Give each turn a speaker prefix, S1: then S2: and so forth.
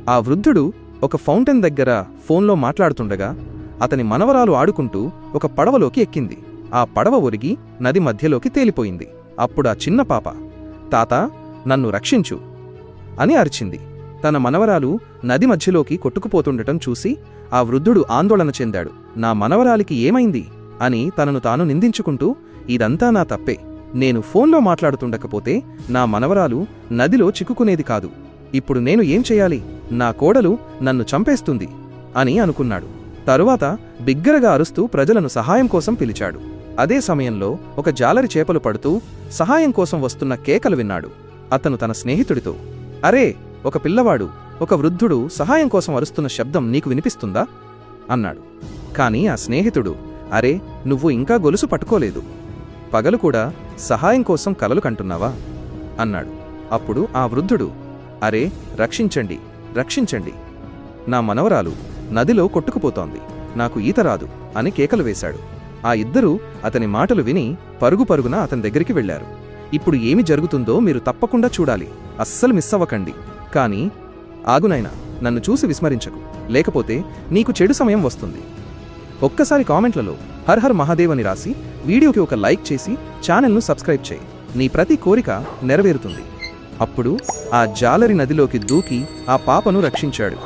S1: ఆ వృద్ధుడు ఒక ఫౌంటైన్ దగ్గర ఫోన్లో మాట్లాడుతుండగా అతని మనవరాలు ఆడుకుంటూ ఒక పడవలోకి ఎక్కింది. ఆ పడవ ఒరిగి నది మధ్యలోకి తేలిపోయింది. అప్పుడా చిన్న పాప, తాతా, నన్ను రక్షించు అని అరిచింది. తన మనవరాలు నది మధ్యలోకి కొట్టుకుపోతుండటం చూసి ఆ వృద్ధుడు ఆందోళన చెందాడు. నా మనవరాలికి ఏమైంది అని తనను తాను నిందించుకుంటూ, ఇదంతా నా తప్పే. నేను ఫోన్లో మాట్లాడుతుండకపోతే నా మనవరాలు నదిలో చిక్కుకునేది కాదు. ఇప్పుడు నేను ఏం చెయ్యాలి? నా కోడలు నన్ను చంపేస్తుంది అని అనుకున్నాడు. తరువాత బిగ్గరగా అరుస్తూ ప్రజలను సహాయం కోసం పిలిచాడు. అదే సమయంలో ఒక జాలరి చేపలు పడుతూ సహాయం కోసం వస్తున్న కేకలు విన్నాడు. అతను తన స్నేహితుడితో, అరే, ఒక పిల్లవాడు, ఒక వృద్ధుడు సహాయం కోసం అరుస్తున్న శబ్దం నీకు వినిపిస్తుందా అన్నాడు. కాని ఆ స్నేహితుడు, అరే, నువ్వు ఇంకా గొలుసు పట్టుకోలేదు, పగలు కూడా సహాయం కోసం కలలు కంటున్నావా అన్నాడు. అప్పుడు ఆ వృద్ధుడు, అరే, రక్షించండి, రక్షించండి, నా మనవరాలు నదిలో కొట్టుకుపోతోంది, నాకు ఈత రాదు అని కేకలు వేశాడు. ఆ ఇద్దరూ అతని మాటలు విని పరుగు పరుగున అతని దగ్గరికి వెళ్లారు. ఇప్పుడు ఏమి జరుగుతుందో మీరు తప్పకుండా చూడాలి, అస్సలు మిస్ అవ్వకండి. కానీ ఆగునైనా, నన్ను చూసి విస్మరించకు, లేకపోతే నీకు చెడు సమయం వస్తుంది. ఒక్కసారి కామెంట్లలో హర్ హర్ మహాదేవ్ అని రాసి వీడియోకి ఒక లైక్ చేసి ఛానల్ను సబ్స్క్రైబ్ చేయి. నీ ప్రతి కోరిక నెరవేరుతుంది. అప్పుడు ఆ జాలరి నదిలోకి దూకి ఆ పాపను రక్షించాడు.